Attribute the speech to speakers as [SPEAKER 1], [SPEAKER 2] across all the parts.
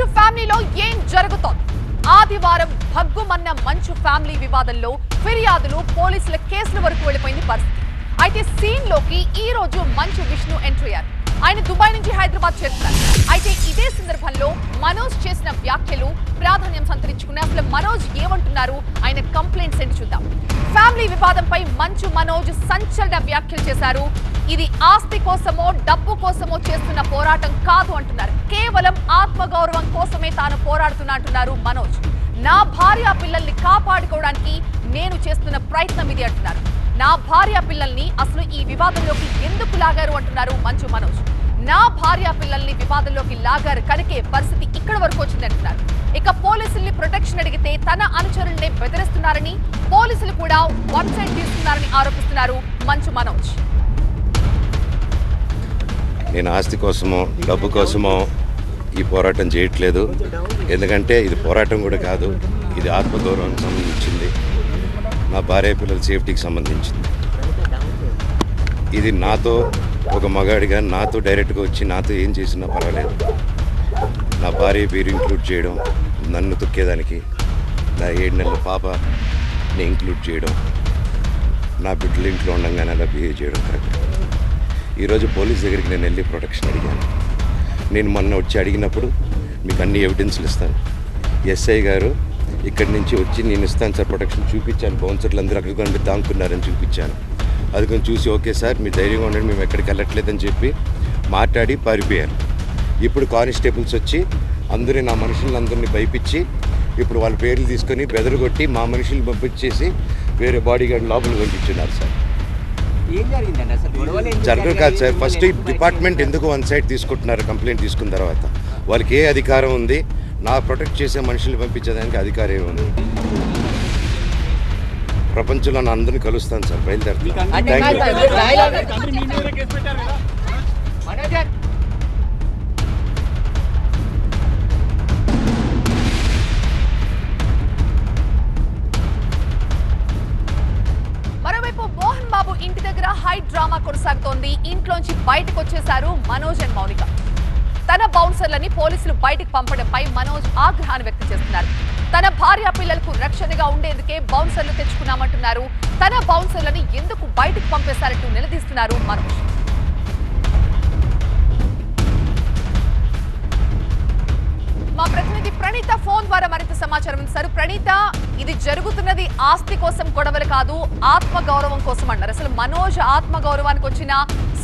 [SPEAKER 1] మంచు ఫ్యామిలీలో ఏం జరుగుతోంది? ఆదివారం భగ్గుమన్న మంచు ఫ్యామిలీ వివాదంలో ఫిర్యాదులు పోలీసుల కేసుల వరకు వెళ్లిపోయింది పరిస్థితి. అయితే సీన్ లోకి ఈ రోజు మంచు విష్ణు ఎంట్రీ అయ్యారు. ఆయన దుబాయ్ నుంచి హైదరాబాద్ చేరుతున్నారు. అయితే ఇదే సందర్భంలో మనోజ్ చేసిన వ్యాఖ్యలు ప్రాధాన్యం సంతరించుకున్నాయి. అసలు మనోజ్ ఏమంటున్నారు, ఆయన కంప్లైంట్స్ ఏంటి చూద్దాం. ఫ్యామిలీ వివాదంపై మంచు మనోజ్ సంచలన వ్యాఖ్యలు చేశారు. ఇది ఆస్తి కోసమో డబ్బు కోసమో చేస్తున్న పోరాటం కాదు అంటున్నారు. కేవలం ఆత్మగౌరవం కోసమే తాను పోరాడుతున్నా అంటున్నారు మనోజ్. నా భార్య పిల్లల్ని కాపాడుకోవడానికి నేను చేస్తున్న ప్రయత్నం ఇది అంటున్నారు. నా భార్య పిల్లల్ని అసలు ఈ వివాదంలోకి ఎందుకు లాగారు అంటున్నారు మంచు మనోజ్. నా భార్య పిల్లల్ని వివాదంలోకి లాగారు కనుకే పరిస్థితి ఇక్కడ వరకు వచ్చింది అంటున్నారు. ఇక పోలీసుల్ని ప్రొటెక్షన్ అడిగితే తన అనుచరుల్ని బెదిరిస్తున్నారని, పోలీసులు కూడా వన్ సైడ్ తీసుకున్నారని ఆరోపిస్తున్నారు మంచు మనోజ్.
[SPEAKER 2] నేను ఆస్తి కోసమో డబ్బు కోసమో ఈ పోరాటం చేయట్లేదు. ఎందుకంటే ఇది పోరాటం కూడా కాదు, ఇది ఆత్మగౌరవానికి సంబంధించింది, నా భార్య పిల్లల సేఫ్టీకి సంబంధించింది. ఇది నాతో ఒక మగాడిగా నాతో డైరెక్ట్గా వచ్చి నాతో ఏం చేసినా పర్వాలేదు. నా భార్య పేరు ఇంక్లూడ్ చేయడం, నన్ను తొక్కేదానికి నా 7 నెలల పాపని ఇంక్లూడ్ చేయడం, నా బిడ్డలు ఇంట్లో ఉండగానే అలా బిహేవ్ చేయడం కరెక్ట్. ఈరోజు పోలీస్ దగ్గరికి నేను వెళ్ళి ప్రొటెక్షన్ అడిగాను. నేను మొన్న వచ్చి అడిగినప్పుడు మీకు అన్ని ఎవిడెన్స్లు ఇస్తాను, ఎస్ఐ గారు ఇక్కడి నుంచి వచ్చి నేను ఇస్తాను సార్ ప్రొటెక్షన్ చూపించాను. బౌన్సర్లు అందరూ అక్కడికి కొండి దాంకున్నారని చూపించాను. అది కొంచెం చూసి ఓకే సార్ మీరు ధైర్యంగా ఉండండి, మేము ఎక్కడికి వెళ్ళట్లేదని చెప్పి మాట్లాడి పారిపోయారు. ఇప్పుడు కానిస్టేబుల్స్ వచ్చి అందరూ నా మనుషులందరినీ భయపించి ఇప్పుడు వాళ్ళ పేర్లు తీసుకొని బెదరగొట్టి మా మనుషులు పంపించేసి వేరే బాడీ గార్డ్ లోపల పంపించున్నారు సార్. జరగదు కాదు సార్. ఫస్ట్ డిపార్ట్మెంట్ ఎందుకు వన్ సైడ్ తీసుకుంటున్నారు కంప్లైంట్ తీసుకున్న తర్వాత? వాళ్ళకి ఏ అధికారం ఉంది? నా ప్రొటెక్ట్ చేసే మనుషులు పంపించేదానికి అధికారం ఏముంది? ప్రపంచంలో నా అందరినీ కలుస్తాను సార్, బయలుదేరుతాను.
[SPEAKER 1] మరోవైపు మోహన్ బాబు ఇంటి దగ్గర హై డ్రామా కొనసాగుతోంది. ఇంట్లోంచి బయటకు వచ్చేశారు మనోజ్ అండ్ మౌనిక. తన బౌన్సర్లని పోలీసులు బయటకు పంపడంపై మనోజ్ ఆగ్రహాన్ని వ్యక్తం చేస్తున్నారు. తన భార్య పిల్లలకు రక్షణగా ఉండేందుకే బౌన్సర్లు తెచ్చుకున్నామంటున్నారు. తన బౌన్సర్లని ఎందుకు బయటకు పంపేశారంటూ నిలదీస్తున్నారు మనోజ్. మా ప్రతినిధి ప్రణీత ఫోన్ ద్వారా మరింత సమాచారం ఇస్తారు. ప్రణీత, ఇది జరుగుతున్నది ఆస్తి కోసం గొడవలు కాదు, ఆత్మ గౌరవం కోసం అన్నారు. అసలు మనోజ్ ఆత్మ గౌరవానికి వచ్చిన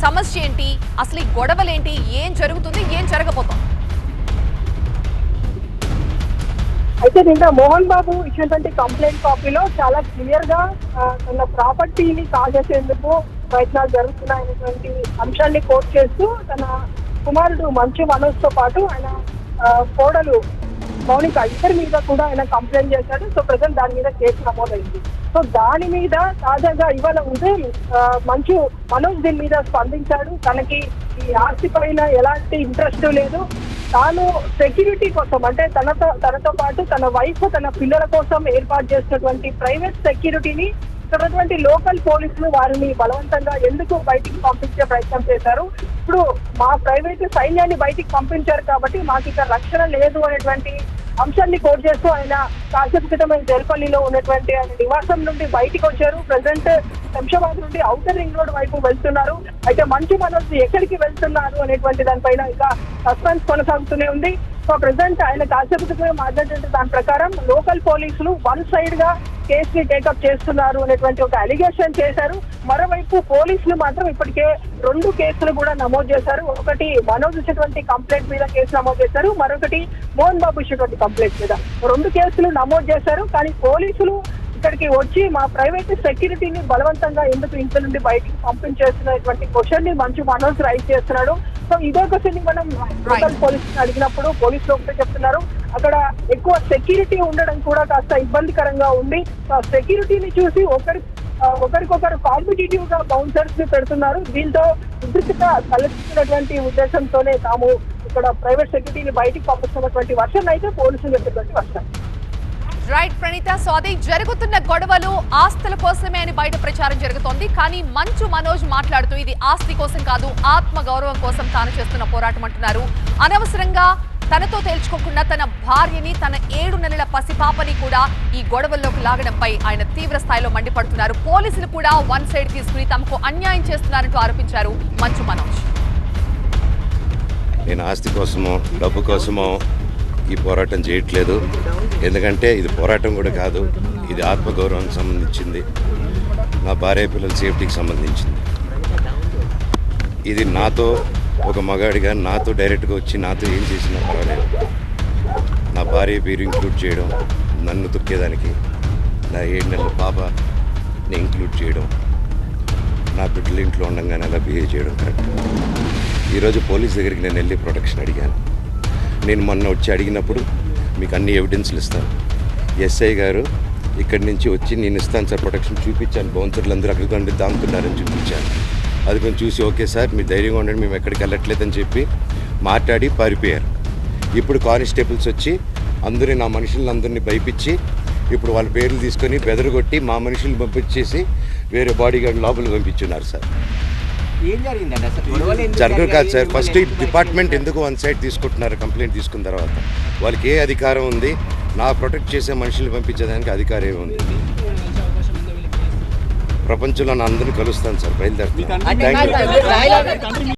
[SPEAKER 1] సమస్య ఏంటి? అసలు ఈ గొడవలేంటి? ఏం జరుగుతుంది? ఏం జరగబోతోంది?
[SPEAKER 3] అయితే నిన్న మోహన్ బాబు ఇచ్చినటువంటి కంప్లైంట్ కాపీలో చాలా క్లియర్ గా తన ప్రాపర్టీని కాజేసేందుకు ప్రయత్నాలు జరుగుతున్నాయనేటువంటి అంశాన్ని కోట్ చేస్తూ తన కుమారుడు మంచు మనోజ్ తో పాటు ఆయన కోడలు మౌనిక ఇద్దరి మీద కూడా ఆయన కంప్లైంట్ చేశాడు. సో ప్రజెంట్ దాని మీద కేసు నమోదైంది. సో దాని మీద తాజాగా ఇవాళ ఉదయం మంచు మనోజ్ దీని మీద స్పందించాడు. తనకి ఈ ఆస్తి పైన ఎలాంటి ఇంట్రెస్ట్ లేదు, తాను సెక్యూరిటీ కోసం అంటే తనతో పాటు తన వైఫ్ తన పిల్లల కోసం ఏర్పాటు చేసినటువంటి ప్రైవేట్ సెక్యూరిటీని ఉన్నటువంటి లోకల్ పోలీసులు వారిని బలవంతంగా ఎందుకు బయటికి పంపించే ప్రయత్నం చేశారు. ఇప్పుడు మా ప్రైవేట్ సైన్యాన్ని బయటికి పంపించారు కాబట్టి మాకు ఇక్కడ రక్షణ లేదు అనేటువంటి అంశాన్ని కోట్ చేస్తూ ఆయన కాసేపు క్రితం జల్పల్లిలో ఉన్నటువంటి ఆయన నివాసం నుండి బయటికి వచ్చారు. ప్రజెంట్ శంషాబాద్ నుండి ఔటర్ రింగ్ రోడ్ వైపు వెళ్తున్నారు. అయితే మంచు మనోజ్ ఎక్కడికి వెళ్తున్నారు అనేటువంటి దానిపైన ఇంకా సస్పెన్స్ కొనసాగుతూనే ఉంది. సో ప్రజెంట్ ఆయన కాసేపు క్రితమే మాట్లాడిన దాని ప్రకారం లోకల్ పోలీసులు వన్ సైడ్ గా కేసుని టేకప్ చేస్తున్నారు అనేటువంటి ఒక అలిగేషన్ చేశారు. మరోవైపు పోలీసులు మాత్రం ఇప్పటికే 2 కేసులు కూడా నమోదు చేశారు. ఒకటి మనోజ్ ఇచ్చినటువంటి కంప్లైంట్ మీద కేసు నమోదు చేశారు, మరొకటి మోహన్ బాబు ఇచ్చినటువంటి కంప్లైంట్ మీద 2 కేసులు నమోదు చేశారు. కానీ పోలీసులు ఇక్కడికి వచ్చి మా ప్రైవేట్ సెక్యూరిటీని బలవంతంగా ఎందుకు ఇంట్లో నుండి బయటికి పంపించేస్తున్నటువంటి క్వశ్చన్ ని మంచు మనోజ్ రైజ్ చేస్తున్నాడు. సో ఇదే క్వశ్చన్ ని మనం లోకల్ పోలీసులు అడిగినప్పుడు పోలీసులు ఒకటే చెప్తున్నారు, అక్కడ ఎక్కువ సెక్యూరిటీ ఉండడం కూడా కాస్త ఇబ్బందికరంగా ఉంది. సెక్యూరిటీని చూసి ఒకరికొకరు కాంపిటేటివ్ గా బౌన్సర్స్ ని పెడుతున్నారు. దీంతో ఉద్రిక్తత తలెత్తుతున్నటువంటి ఉద్దేశంతోనే తాము ఇక్కడ ప్రైవేట్ సెక్యూరిటీని బయటికి పంపిస్తున్నటువంటి వర్షన్ అయితే పోలీసులు చెప్పినటువంటి వర్షన్.
[SPEAKER 1] రైట్ ప్రణీత, సో అదే జరుగుతున్న గొడవలు ఆస్తుల కోసమే అని బయట ప్రచారం జరుగుతోంది. కానీ మంచు మనోజ్ మాట్లాడుతూ ఇది ఆస్తి కోసం కాదు, ఆత్మ గౌరవం కోసం తాను చేస్తున్న పోరాటం అంటున్నారు. అనవసరంగా తనతో తేల్చుకోకుండా తన భార్యని, తన 7 నెలల పసిపాపని కూడా ఈ గొడవల్లోకి లాగడంపై ఆయన తీవ్ర స్థాయిలో మండిపడుతున్నారు. పోలీసులు కూడా వన్ సైడ్ తీసుకుని తమకు అన్యాయం చేస్తున్నారంటూ ఆరోపించారు మంచు మనోజ్.
[SPEAKER 2] నేను ఆస్తి కోసమో డబ్బు కోసమో ఈ పోరాటం చేయట్లేదు. ఎందుకంటే ఇది పోరాటం కూడా కాదు, ఇది ఆత్మగౌరవానికి సంబంధించింది, నా భార్య పిల్లల సేఫ్టీకి సంబంధించింది. ఇది నాతో ఒక మగాడిగా నాతో డైరెక్ట్గా వచ్చి నాతో ఏం చేసినా పర్వాలేదు. నా భార్య పేరు ఇంక్లూడ్ చేయడం, నన్ను తొక్కేదానికి, నా 7 నెలల పాపని ఇంక్లూడ్ చేయడం, నా బిడ్డలు ఇంట్లో ఉండగానే అలా బిహేవ్ చేయడం కరెక్ట్. ఈరోజు పోలీస్ దగ్గరికి నేను వెళ్ళి ప్రొటెక్షన్ అడిగాను. నేను మొన్న వచ్చి అడిగినప్పుడు మీకు అన్ని ఎవిడెన్స్లు ఇస్తాను, ఎస్ఐ గారు ఇక్కడి నుంచి వచ్చి నేను ఇస్తాను సార్ ప్రొటెక్షన్ చూపించాను, బౌన్సర్లు అందరూ అక్కడికి కొండి దాముతున్నారని చూపించాను. అది కొంచెం చూసి ఓకే సార్ మీరు ధైర్యంగా ఉండండి, మేము ఎక్కడికి వెళ్ళట్లేదని చెప్పి మాట్లాడి పారిపోయారు. ఇప్పుడు కానిస్టేబుల్స్ వచ్చి అందరూ నా మనుషులందరినీ భయపించి ఇప్పుడు వాళ్ళ పేర్లు తీసుకొని బెదరగొట్టి మా మనుషులు పంపించేసి వేరే బాడీ గార్డ్ లోపలికి పంపించున్నారు సార్.
[SPEAKER 4] ఏం జరిగిందండి అసలు?
[SPEAKER 2] జరగదు కాదు సార్. ఫస్ట్ ఈ డిపార్ట్మెంట్ ఎందుకు వన్ సైడ్ తీసుకుంటున్నారు? కంప్లైంట్ తీసుకున్న తర్వాత వాళ్ళకి ఏ అధికారం ఉంది? నా ప్రొటెక్ట్ చేసే మనుషులు పంపించేదానికి అధికారం ఏముంది? ప్రపంచంలో నా అందరినీ కలుస్తాను సార్, బయలుదేరుతాను. Thank you.